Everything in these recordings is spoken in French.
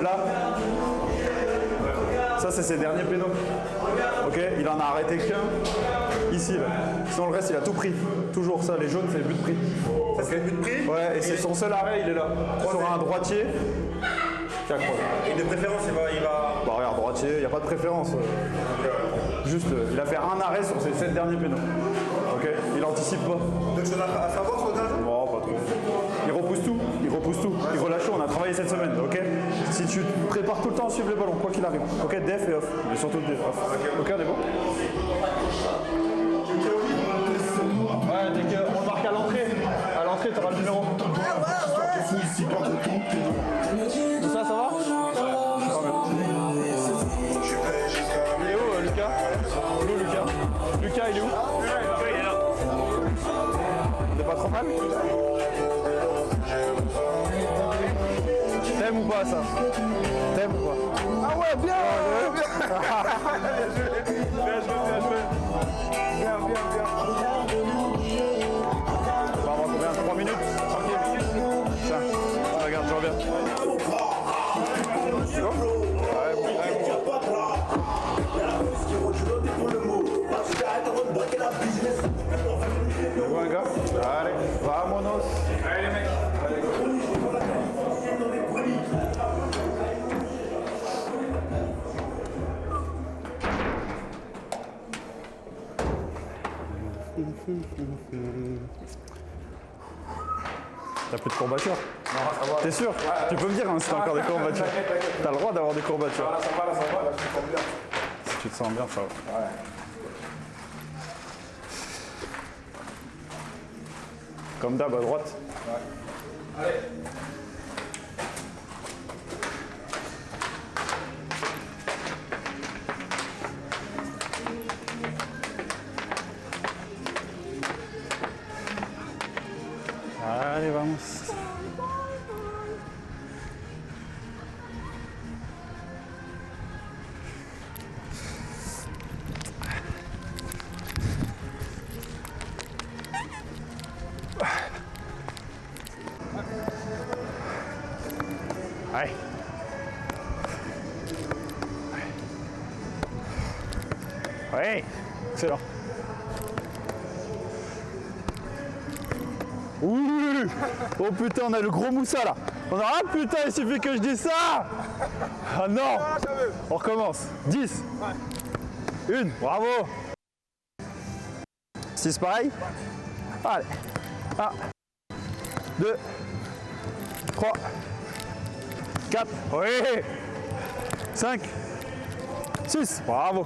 là. Ça, c'est ses derniers pénaux. Ok, il en a arrêté qu'un ici. Là. Sinon, le reste, il a tout pris. Toujours ça, les jaunes, c'est le but pris. Ça, c'est le but pris. Ouais, et c'est son seul arrêt, il est là. Sur un droitier. Et de préférence, il va... Bah, regarde, droitier, il n'y a pas de préférence. Juste, il a fait un arrêt sur ses 7 derniers pénaux. Ok, il anticipe pas. D'autres choses à savoir sur le dernier? Non, pas trop. Il repousse tout, il relâche tout, on a travaillé cette semaine, ok? Si tu te prépares tout le temps à suivre les ballons, quoi qu'il arrive, ok? Def et off, mais surtout def off. Ok, on est bon? Ouais, dès qu'on le marque à l'entrée, tu auras le numéro. Tout ça, ça va? Il est où, Lucas? Il est où, Lucas? Lucas, il est où? Il est là. T'es pas trop mal? T'aimes ou pas ça? T'aimes ou pas? Ah ouais, bien! Bien. On va avoir combien? 3 minutes? Tranquille. Tiens, regarde, je reviens. C'est bon? C'est bon, gars? Allez, vamonos! Allez, les mecs! T'as plus de courbatures? Non, ça va. T'es sûr? Ouais, tu peux me dire hein, si t'as encore des courbatures. T'as le droit d'avoir des courbatures. Là, ça va, là, je me sens bien. Si tu te sens bien, ça va. Ouais. Comme d'hab, à droite. Ouais. Allez. Allez, vamos. Allez. Ouais, excellent. Ouh. Oh putain, on a le gros moussa là. On a ah putain, il suffit que je dise ça. Ah non. On recommence. 10. Ouais. 1, bravo. 6 pareil. Allez. 1, 2, 3, 4, oui. 5, 6, bravo.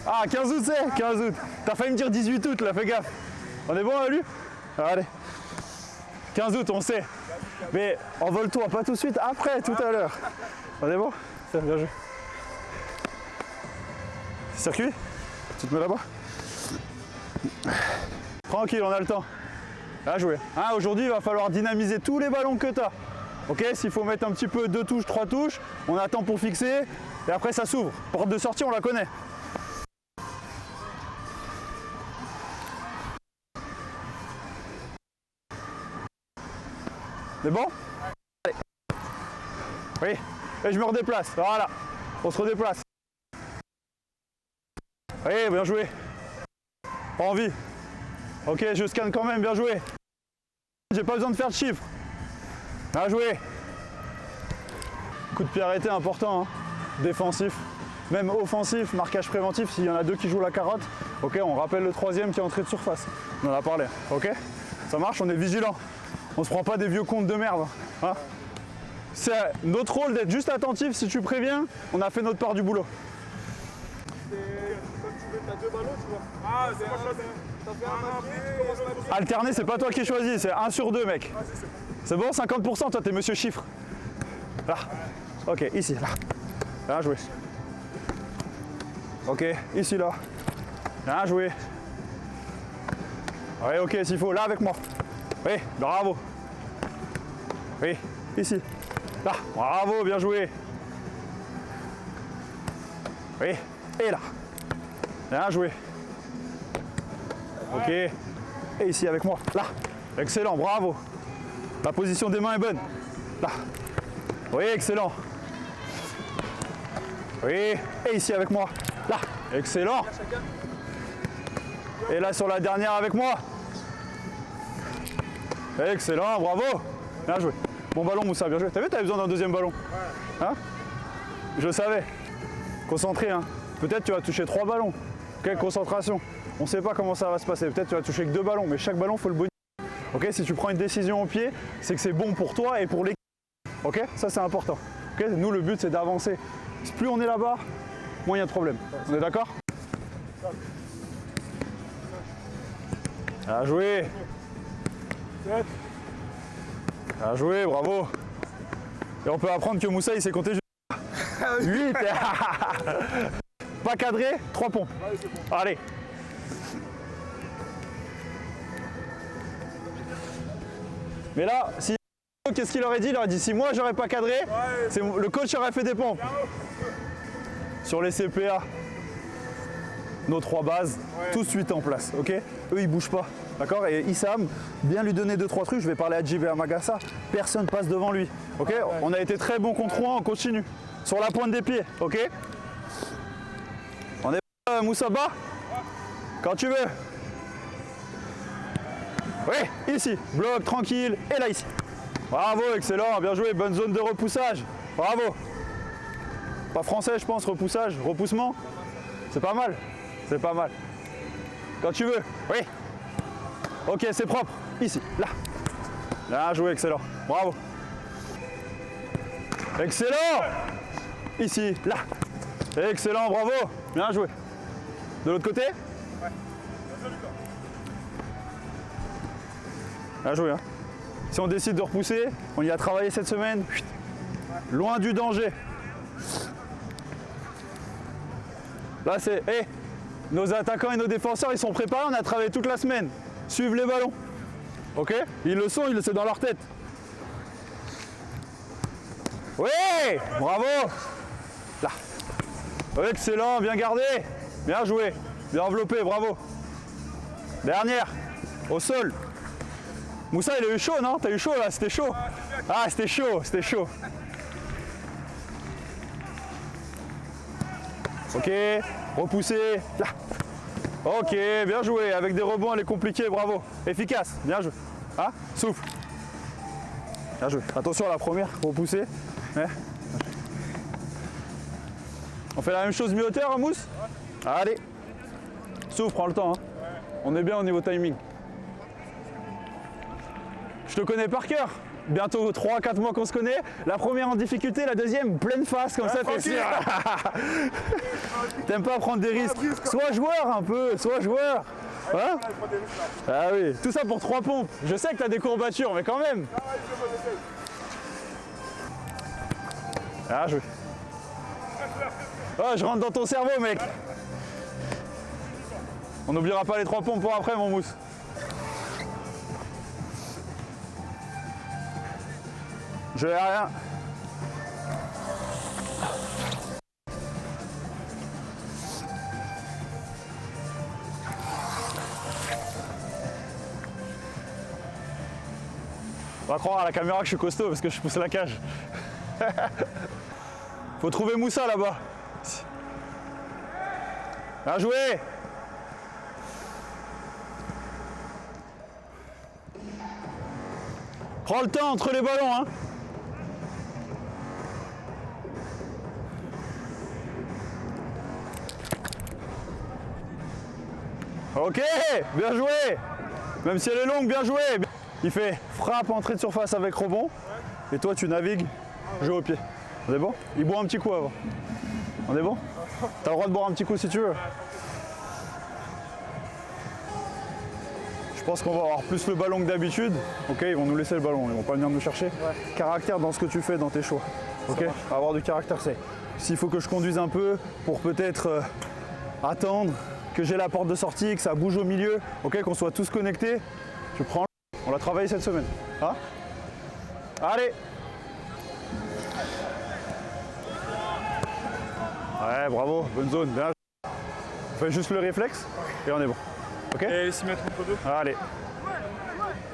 Ah, 15 août c'est 15 août. T'as failli me dire 18 août là, fais gaffe. On est bon, lui? Allez. 15 août, on sait. Mais envole-toi, pas tout de suite, après, tout à l'heure. On est bon? Tiens, bien joué. Circuit? Tu te mets là-bas? Tranquille, on a le temps. Bien joué. Hein, aujourd'hui, il va falloir dynamiser tous les ballons que tu as. Ok, s'il faut mettre un petit peu 2 touches, 3 touches, on attend pour fixer et après ça s'ouvre. Porte de sortie, on la connaît. C'est bon? Allez. Oui, et je me redéplace. Voilà, on se redéplace. Oui, bien joué. Pas envie. Ok, je scanne quand même, bien joué. J'ai pas besoin de faire de chiffres. Bien joué. Coup de pied arrêté important, hein. Défensif, même offensif, marquage préventif, s'il y en a 2 qui jouent la carotte. Ok, on rappelle le 3e qui est entré de surface. On en a parlé, ok? Ça marche, on est vigilant. On se prend pas des vieux comptes de merde. Hein, c'est notre rôle d'être juste attentif. Si tu préviens, on a fait notre part du boulot. T'as 2 ballons, tu vois. Ah, c'est moi choisi. T'as fait un papier. Alterner, c'est pas toi qui choisis, c'est 1 sur 2, mec. C'est bon, 50%, toi, t'es monsieur chiffre. Là. Ok, ici, là. Bien joué. Ok, ici, là. Bien joué. Oui, ok, s'il faut, là avec moi. Oui, bravo. Oui, ici. Là, bravo, bien joué. Oui, et là. Bien joué. Ok. Et ici avec moi. Là. Excellent, bravo. La position des mains est bonne. Là. Oui, excellent. Oui, et ici avec moi. Là, excellent. Et là sur la dernière avec moi. Excellent, bravo. Bien joué. Bon ballon Moussa, bien joué. T'as vu, t'avais besoin d'un deuxième ballon. Hein? Je savais. Concentré, hein. Peut-être tu vas toucher 3 ballons. Ok, concentration. On ne sait pas comment ça va se passer. Peut-être tu vas toucher que 2 ballons, mais chaque ballon, il faut le bonifier. Ok, si tu prends une décision au pied, c'est que c'est bon pour toi et pour l'équipe. Ok, ça c'est important. Ok, nous le but c'est d'avancer. Plus on est là-bas, moins il y a de problème. On est d'accord? Bien joué. Bien joué, bravo. Et on peut apprendre que Moussa il s'est compté 8. Pas cadré, 3 pompes. Allez. Mais là, si qu'est-ce qu'il aurait dit? Il aurait dit si moi j'aurais pas cadré, le coach aurait fait des pompes. Sur les CPA, nos 3 bases, tout de suite en place, ok? Eux ils bougent pas, d'accord? Et Issam, bien lui donner 2-3 trucs, je vais parler à JB et à Magassa, personne passe devant lui, ok? On a été très bon contre 3, on continue. Sur la pointe des pieds, ok? On est Moussa bas? Quand tu veux. Oui, ici, bloc tranquille, et là ici. Bravo, excellent, bien joué, bonne zone de repoussage. Bravo. Pas français, je pense, repoussage, repoussement. C'est pas mal, c'est pas mal. Quand tu veux, oui. Ok, c'est propre, ici, là. Bien joué, excellent, bravo. Excellent. Ici, là. Excellent, bravo, bien joué. De l'autre côté? Bien joué, hein. Si on décide de repousser, on y a travaillé cette semaine, loin du danger. Là c'est, nos attaquants et nos défenseurs ils sont préparés, on a travaillé toute la semaine. Suivent les ballons. Ok? Ils le sont, c'est dans leur tête. Oui! Bravo! Là. Excellent, bien gardé. Bien joué. Bien enveloppé, bravo. Dernière. Au sol. Moussa, il a eu chaud, non? T'as eu chaud là, c'était chaud. Ah, c'était chaud, c'était chaud. Ok, repoussé, là. Ok, bien joué, avec des rebonds, elle est compliquée, bravo. Efficace, bien joué. Ah, souffle. Bien joué. Attention à la première, repoussé. On fait la même chose mi-hauteur, hein, Mousse? Allez. Souffle, prends le temps. Hein. On est bien au niveau timing. Je te connais par cœur. Bientôt 3-4 mois qu'on se connaît. La première en difficulté, la deuxième pleine face, comme ça t'es sûr. T'aimes pas prendre des risques. Sois joueur un peu, sois joueur. Hein? Ah oui, tout ça pour 3 pompes. Je sais que t'as des courbatures, mais quand même. Ah, joué. Oh, je rentre dans ton cerveau, mec. On n'oubliera pas les 3 pompes pour après, mon Mousse. Je n'ai rien. On va croire à la caméra que je suis costaud parce que je pousse la cage. Faut trouver Moussa là-bas. Bien joué. Prends le temps entre les ballons, hein. Ok, bien joué. Même si elle est longue, bien joué. Il fait frappe, entrée de surface avec rebond. Et toi, tu navigues, jeu au pied. On est bon? Il boit un petit coup avant. On est bon? T'as le droit de boire un petit coup si tu veux. Je pense qu'on va avoir plus le ballon que d'habitude. Ok, ils vont nous laisser le ballon, ils vont pas venir nous chercher. Caractère dans ce que tu fais, dans tes choix. Ok, avoir du caractère, c'est. S'il faut que je conduise un peu pour peut-être attendre que j'ai la porte de sortie, que ça bouge au milieu, ok, qu'on soit tous connectés, tu prends. On l'a travaillé cette semaine. Hein? Allez. Ouais, bravo, bonne zone. Bien. On fait juste le réflexe et on est bon. Ok? Et 6 mètres entre deux. Allez.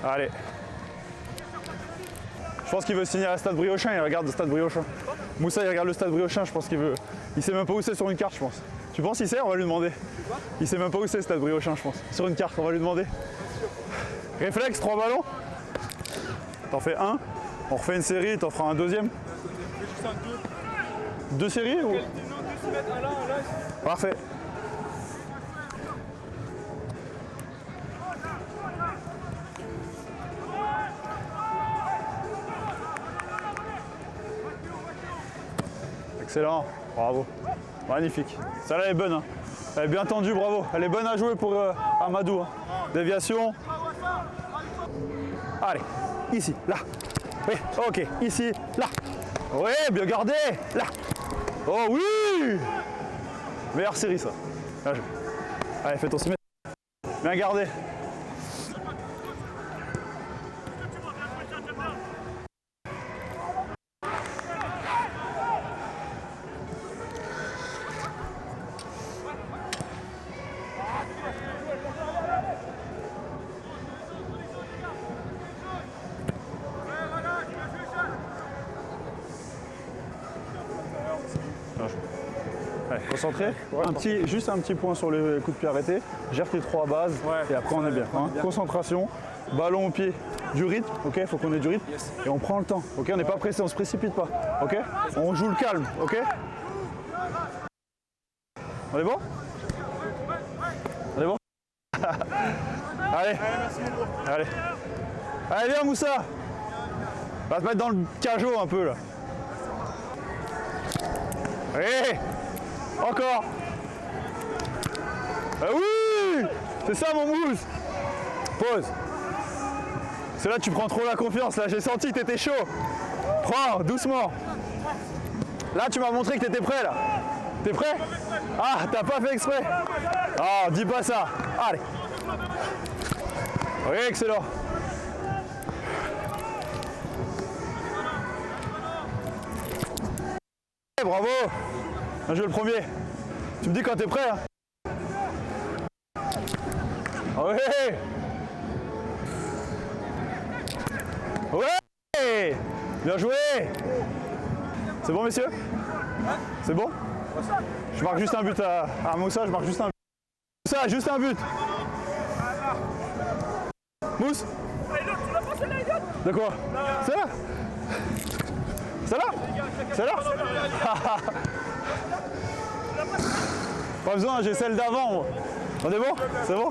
Allez. Je pense qu'il veut signer à Stade Briochin, il regarde le Stade Briochin. Moussa il regarde le Stade Briochin, je pense qu'il veut. Il sait même pas où c'est sur une carte, je pense. Tu penses qu'il sait? On va lui demander. Il sait même pas où c'est le Stade Briochin, je pense. Sur une carte, on va lui demander. Réflexe, 3 ballons. T'en fais un, on refait une série, t'en feras un deuxième. Fais juste un 2. 2 séries ou... Non, 2 se mettent un là, un là. Parfait. Excellent, bravo. Magnifique. Celle-là elle est bonne. Hein. Elle est bien tendue, bravo. Elle est bonne à jouer pour Amadou. Hein. Déviation. Allez, ici, là. Oui, ok, ici, là. Oui, bien gardé, là. Oh oui! Meilleure série ça. Bien joué. Allez, fais ton sommet. Bien gardé. Ouais, concentré. Juste un petit point sur le coup de pied arrêté. Gère tes 3 bases et après on est bien. Hein. Concentration, ballon au pied, du rythme. Ok, il faut qu'on ait du rythme. Et on prend le temps. Ok, on n'est pas pressé, on se précipite pas. Ok, on joue le calme. Ok. On est bon? On est bon? Allez. Allez. Allez, viens Moussa. On va te mettre dans le cajot un peu là. Allez. Encore. Ah oui. C'est ça mon mousse. Pause. C'est là que tu prends trop la confiance. Là j'ai senti que t'étais chaud. Prends doucement. Là tu m'as montré que t'étais prêt là. T'es prêt? Ah t'as pas fait exprès. Ah dis pas ça. Allez. Oui excellent. Bravo. Bien joué le premier. Tu me dis quand t'es prêt hein. Ouais. Ouais. Bien joué. C'est bon messieurs? C'est bon? Je marque juste un but à Moussa, je marque juste un but. Moussa, juste un but. Mousse? De quoi? C'est là? C'est là? C'est là? Pas besoin, j'ai celle d'avant. On est bon? C'est bon?